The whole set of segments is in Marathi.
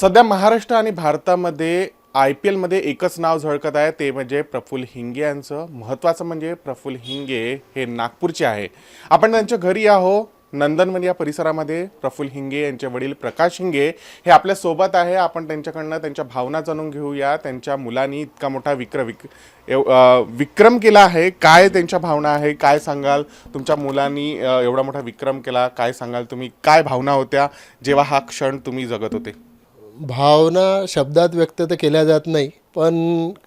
सध्या महाराष्ट्र आणि भारतामध्ये IPLमध्ये एकच नाव झळकत आहे, ते म्हणजे प्रफुल्ल हिंगे यांचं. महत्त्वाचं म्हणजे प्रफुल्ल हिंगे हे नागपूरचे आहे. आपण त्यांच्या घरी आहो. नंदनवन या परिसरामध्ये प्रफुल्ल हिंगे यांचे वडील प्रकाश हिंगे हे आपल्या सोबत आहे. आपण त्यांच्याकडनं त्यांच्या भावना जाणून घेऊया. त्यांच्या मुलांनी इतका मोठा विक्रम केला आहे. काय त्यांच्या भावना आहे, काय सांगाल? तुमच्या मुलांनी एवढा मोठा विक्रम केला, काय सांगाल तुम्ही? काय भावना होत्या जेव्हा हा क्षण तुम्ही जगत होते? भावना शब्दात व्यक्त तर केल्या जात नाही, पण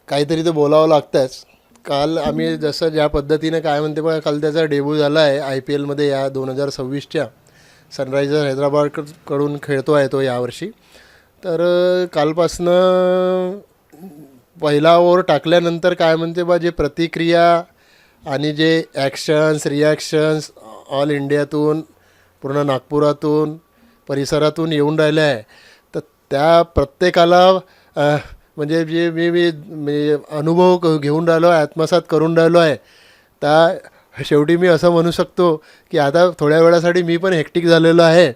काहीतरी तर बोलावं लागतंच. काल आम्ही जसं ज्या पद्धतीने काय म्हणते बघा, काल त्याचा डेब्यू झाला आहे IPLमध्ये या 2026च्या सनरायझर हैदराबादकडून खेळतो आहे तो यावर्षी. तर कालपासनं पहिला ओव्हर टाकल्यानंतर काय म्हणते बा, जे प्रतिक्रिया आणि जे ॲक्शन्स रिॲक्शन्स ऑल इंडियातून पूर्ण नागपुरातून परिसरातून येऊन राहिल्या आहे, तर त्या प्रत्येकाला म्हणजे जे मी अनुभव घेऊन राहिलो आहे, आत्मसात करून राहिलो आहे, त्या शेवटी मी असं म्हणू शकतो की आता थोड्या वेळासाठी मी पण हेक्टिक झालेलो आहे.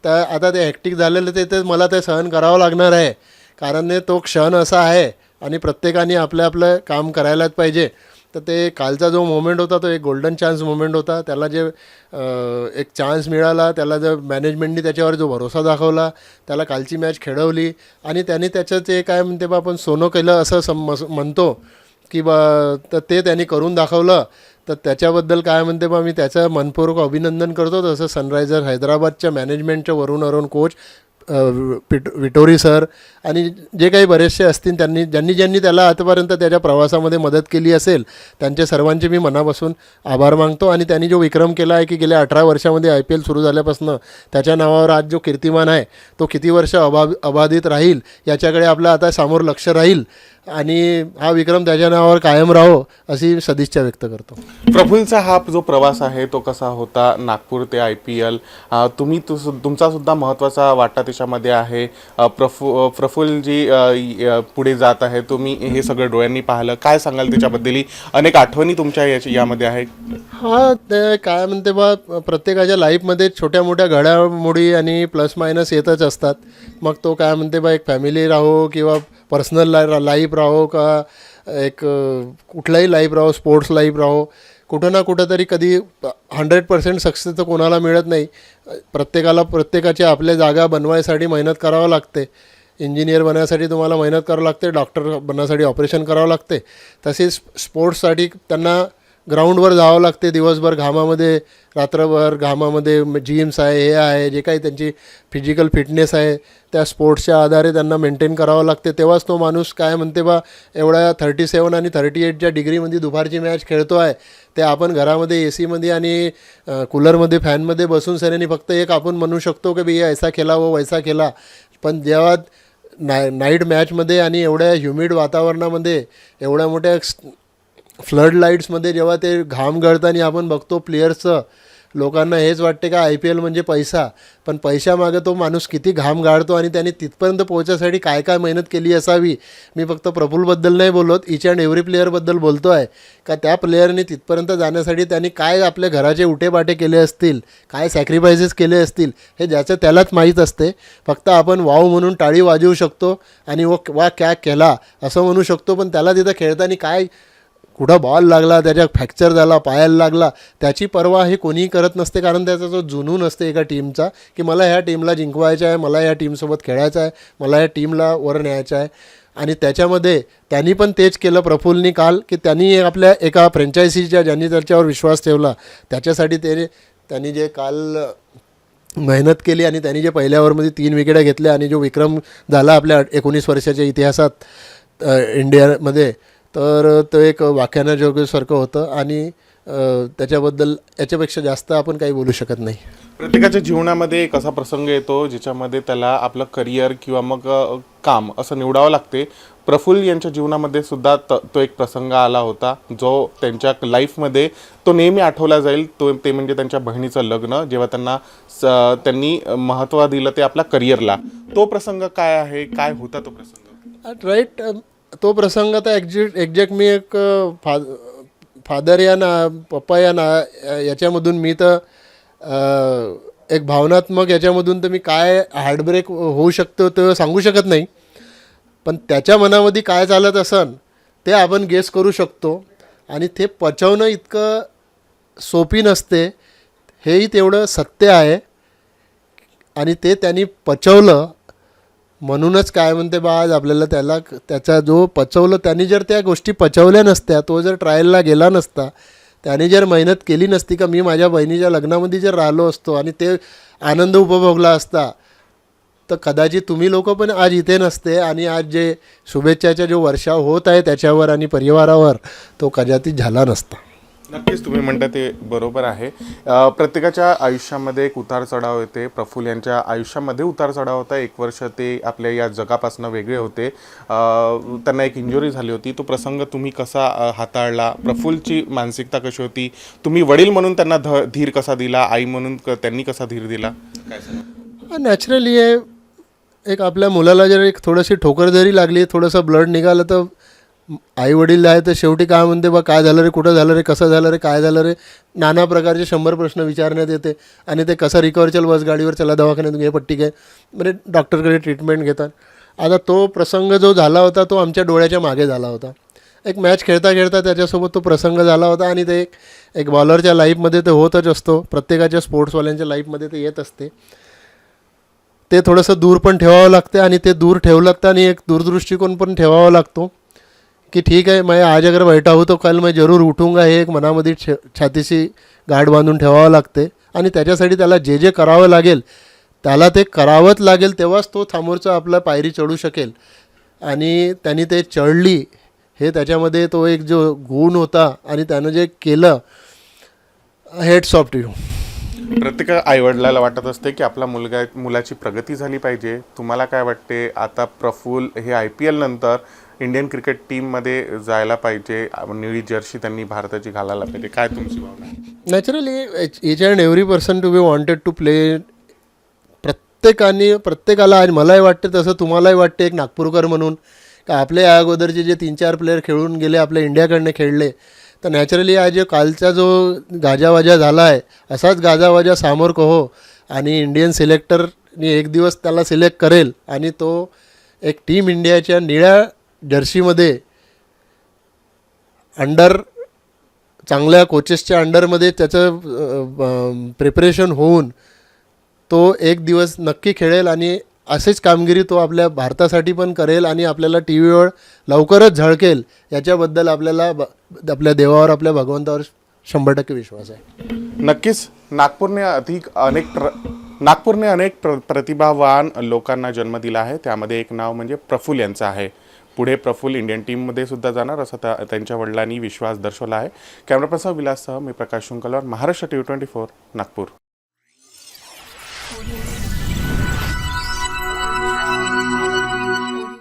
तर आता ते हेक्टिक झालेलं ते मला ते सहन करावं लागणार आहे, कारण तो क्षण असा आहे आणि प्रत्येकाने आपलं आपलं काम करायलाच पाहिजे. तर ते कालचा जो मोमेंट होता तो एक गोल्डन चान्स मोमेंट होता. त्याला जे एक चान्स मिळाला, त्याला जर मॅनेजमेंटनी त्याच्यावर जो भरोसा दाखवला, त्याला कालची मॅच खेळवली आणि त्याने त्याचं ते काय म्हणते बा, आपण सोनं केलं असं म्हणतो की बा, तर ते त्यांनी करून दाखवलं. तर त्याच्याबद्दल काय म्हणते बा, मी त्याचं मनपूर्वक अभिनंदन करतो. तसं सनरायझर हैदराबादच्या मॅनेजमेंटच्या वरून अरुण कोच विटोरी सर आणि जे काही बरेचसे असतील, ज्यांनी त्याला आतापर्यंत त्याच्या प्रवासामध्ये मदत केली असेल, त्यांचे सर्वांचे मी मनापासून आभार मागतो. आणि त्यांनी जो विक्रम केला आहे की गेल्या 18 वर्षामध्ये IPL सुरू झाल्यापासून त्याच्या नावावर आज जो कीर्तिमान आहे तो किती वर्ष अबाधित राहील याच्याकडे आपलं आता समोर लक्ष राहील आणि हा विक्रम त्याच्या नावावर कायम राहो अशी सदिच्छा व्यक्त करतो. प्रफुल्लचा हा जो प्रवास आहे तो कसा होता? नागपूर ते IPL तुमचा सुद्धा महत्त्वाचा वाटा त्याच्यामध्ये आहे. प्रफुल्ल जी पुढे जात आहे, तुम्ही हे सगळं डोळ्यांनी पाहिलं, काय सांगाल त्याच्याबद्दल? अनेक आठवणी तुमच्या यामध्ये आहे. हां, ते काय म्हणते बा, प्रत्येकाच्या लाईफमध्ये छोट्या मोठ्या घडामोडी आणि प्लस मायनस येतच असतात. मग तो काय म्हणते बा, एक फॅमिली राहो किंवा पर्सनल लाईफ राहो का एक कुठलाही लाईफ राहो, स्पोर्ट्स लाईफ राहो, कुठं ना कुठं तरी कधी 100% सक्सेस तर कोणाला मिळत नाही. प्रत्येकाची आपल्या जागा बनवायसाठी मेहनत करावं लागते. इंजिनियर बनण्यासाठी तुम्हाला मेहनत करावं लागते, डॉक्टर बनण्यासाठी ऑपरेशन करावं लागते. तसेच स्पोर्ट्ससाठी त्यांना ग्राउंडवर जावं लागते, दिवसभर घामामध्ये, रात्रभर घामामध्ये. जिम्स आहे, हे आहे, जे काही त्यांची फिजिकल फिटनेस आहे त्या स्पोर्ट्सच्या आधारे त्यांना मेंटेन करावं लागते. तेव्हाच तो माणूस काय म्हणते बा, एवढ्या 37 आणि 38च्या डिग्रीमध्ये दुपारची मॅच खेळतो आहे. ते आपण घरामध्ये AC मध्ये आणि कूलरमध्ये फॅनमध्ये बसून सऱ्यांनी फक्त एक आपण म्हणू शकतो की भैया ऐसा खेळा वो वैसा खेळा. पण जेव्हा नाईट मॅचमध्ये आणि एवढ्या ह्युमिड वातावरणामध्ये, एवढ्या मोठ्या फ्लड लाईट्समध्ये जेव्हा ते घाम गळताना आपण बघतो प्लेयर्सचं, लोकांना हेच वाटते का IPL म्हणजे पैसा. पण पैशामागं तो माणूस किती घाम गाळतो आणि त्याने तिथपर्यंत पोहोचण्यासाठी काय काय मेहनत केली असावी. मी फक्त प्रफुल्लबद्दल नाही बोलत, ईच अँड एव्हरी प्लेअरबद्दल बोलतो आहे का त्या प्लेअरने तिथपर्यंत जाण्यासाठी त्यांनी काय आपल्या घराचे उटेबाटे केले असतील, काय सॅक्रिफायसेस केले असतील, हे ज्याचं त्यालाच माहीत असते. फक्त आपण वाव म्हणून टाळी वाजवू शकतो आणि वा क्या केला असं म्हणू शकतो, पण त्याला तिथं खेळताना काय कुठं बॉल लागला, त्याच्या फ्रॅक्चर झाला, पायाला लागला, त्याची पर्वा हे कोणीही करत नसते. कारण त्याचा जो जुनून असते एका टीमचा की मला ह्या टीमला जिंकवायचं आहे, मला या टीमसोबत खेळायचं आहे, मला या टीमला वर न्यायचं आहे. आणि त्याच्यामध्ये त्यांनी पण तेच केलं प्रफुल्लनी काल, की त्यांनी आपल्या एका फ्रँचायझीच्या ज्यांनी त्याच्यावर विश्वास ठेवला त्याच्यासाठी त्यांनी जे काल मेहनत केली आणि त्यांनी जे पहिल्या ओव्हरमध्ये 3 विकेट्या घेतल्या आणि जो विक्रम झाला आपल्या 19 वर्षाच्या इतिहासात इंडियामध्ये, तर तो एक वाख्यानाजोगसारखं होतं आणि त्याच्याबद्दल याच्यापेक्षा जास्त आपण काही बोलू शकत नाही. प्रत्येकाच्या जीवनामध्ये एक असा प्रसंग येतो ज्याच्यामध्ये त्याला आपलं करिअर किंवा मग काम असं निवडावं लागते. प्रफुल्ल यांच्या जीवनामध्ये सुद्धा तो एक प्रसंग आला होता जो त्यांच्या लाईफमध्ये तो नेहमी आठवला जाईल. ते म्हणजे त्यांच्या बहिणीचं लग्न, जेव्हा त्यांनी महत्त्व दिलं ते आपल्या करिअरला. तो प्रसंग काय आहे, काय होता तो प्रसंग? राईट, तो प्रसंग आता एक्झॅक्ट मी एक फादर या पप्पा या याच्यामधून मी तर एक भावनात्मक याच्यामधून तर मी काय हार्टब्रेक होऊ शकतो ते सांगू शकत नाही, पण त्याच्या मनामध्ये काय चालत असन ते आपण गेस करू शकतो. आणि ते पचवणं इतकं सोपी नसते, हेही तेवढं सत्य आहे. आणि ते त्यांनी पचवलं म्हणूनच काय म्हणते बा आज आपल्याला त्याचा जो पचवलं, त्यांनी जर त्या गोष्टी पचवल्या नसत्या, तो जर ट्रायलला गेला नसता, त्याने जर मेहनत केली नसती का मी माझ्या बहिणीच्या लग्नामध्ये जर राहिलो असतो आणि ते आनंद उपभोगला असता, तर कदाचित तुम्ही लोक पण आज इथे नसते. आणि आज जे शुभेच्छाचा जो वर्षाव होत आहे त्याच्यावर आणि परिवारावर, तो कदाचित झाला नसता. नक्कीच तुम्ही म्हणता ते बरोबर आहे. प्रत्येकाच्या आयुष्यामध्ये एक उतार चढाव येते. प्रफुल्ल यांच्या आयुष्यामध्ये उतार चढाव होता. एक वर्ष ते आपल्या या जगापासून वेगळे होते. त्यांना एक इंजुरी झाली होती. तो प्रसंग तुम्ही कसा हाताळला? प्रफुल्लची मानसिकता कशी होती? तुम्ही वडील म्हणून त्यांना धीर कसा दिला? आई म्हणून त्यांनी कसा धीर दिला? काय सांगा? नॅचरली आहे, एक आपल्या मुलाला जर एक थोडीशी ठोकर जरी लागली, थोडंसं ब्लड निघालं, तर आई वडील आहे तर शेवटी काय म्हणते बा काय झालं रे, कुठं झालं रे, कसं झालं रे, काय झालं रे, नाना प्रकारचे 100 प्रश्न विचारण्यात येते. आणि ते कसं रिकवर चल, बस गाडीवर चला, दवाखान्यात घे, पट्टी घे, म्हणजे डॉक्टरकडे ट्रीटमेंट घेतात. आता तो प्रसंग जो झाला होता तो आमच्या डोळ्याच्या मागे झाला होता. एक मॅच खेळता खेळता त्याच्यासोबत तो प्रसंग झाला होता. आणि ते एक बॉलरच्या लाईफमध्ये ते होतच असतो, प्रत्येकाच्या स्पोर्ट्सवाल्यांच्या लाईफमध्ये ते येत असते. ते थोडंसं दूर पण ठेवावं लागते. आणि ते दूर ठेवलं लागतं आणि एक दूरदृष्टिकोन पण ठेवावा लागतो कि ठीक है, मैं आज अगर बैठा हूँ तो कल मैं जरूर उठूंगा, हे एक मनामध्ये छातीशी गाठ बांधून ठेवावं लागते. आणि त्याच्यासाठी त्याला जे जे करावं लागेल त्याला ते करावंच लागेल, तेव्हाच तो समोरचा आपला पायरी चढू शकेल. आणि त्यांनी ते चढली, हे त्याच्यामध्ये तो एक जो गुण होता आणि त्यानं जे केलं, हेड्स ऑफ टू यू. प्रत्येक आईवडिलाला वाटत असते की आपला मुलाची प्रगती झाली पाहिजे. तुम्हाला काय वाटते? आता प्रफुल्ल हे IPL नंतर इंडियन क्रिकेट टीममध्ये जायला पाहिजे, निळी जर्सी त्यांनी भारताची घालायला पाहिजे, काय तुमची भावना आहे? Naturally each and every person to be wanted to play. प्रत्येकाला आज मलाही वाटते तसं तुम्हालाही वाटते, एक नागपूरकर म्हणून, का आपल्या या अगोदरचे जे 3-4 प्लेयर खेळून गेले, आपल्या इंडियाकडनं खेळले, तर नॅचरली आज कालचा जो गाजावाजा झाला आहे, असाच गाजावाजा समोर कहो. आणि इंडियन सिलेक्टरनी एक दिवस त्याला सिलेक्ट करेल आणि तो एक टीम इंडियाच्या निळ्या जर्सीमध्ये चांगल्या कोचेसच्या अंडरमध्ये त्याचं प्रिपरेशन होऊन तो एक दिवस नक्की खेळेल. आणि असेच कामगिरी तो आपल्या भारतासाठी पण करेल आणि आपल्याला TV वर लवकरच झळकेल, याच्याबद्दल आपल्याला आपल्या देवावर, आपल्या भगवंतावर 100% विश्वास आहे. नक्कीच नागपूरने अनेक प्रतिभावान लोकांना जन्म दिला आहे. त्यामध्ये एक नाव म्हणजे प्रफुल्ल यांचं आहे. पुढे प्रफुल्ल इंडियन टीममध्ये सुद्धा जाणार असं त्यांच्या वडिलांनी विश्वास दर्शवला आहे. कॅमेरा पर्सन विलाससह मी प्रकाश शुंकलवार, महाराष्ट्र TV 24, नागपूर.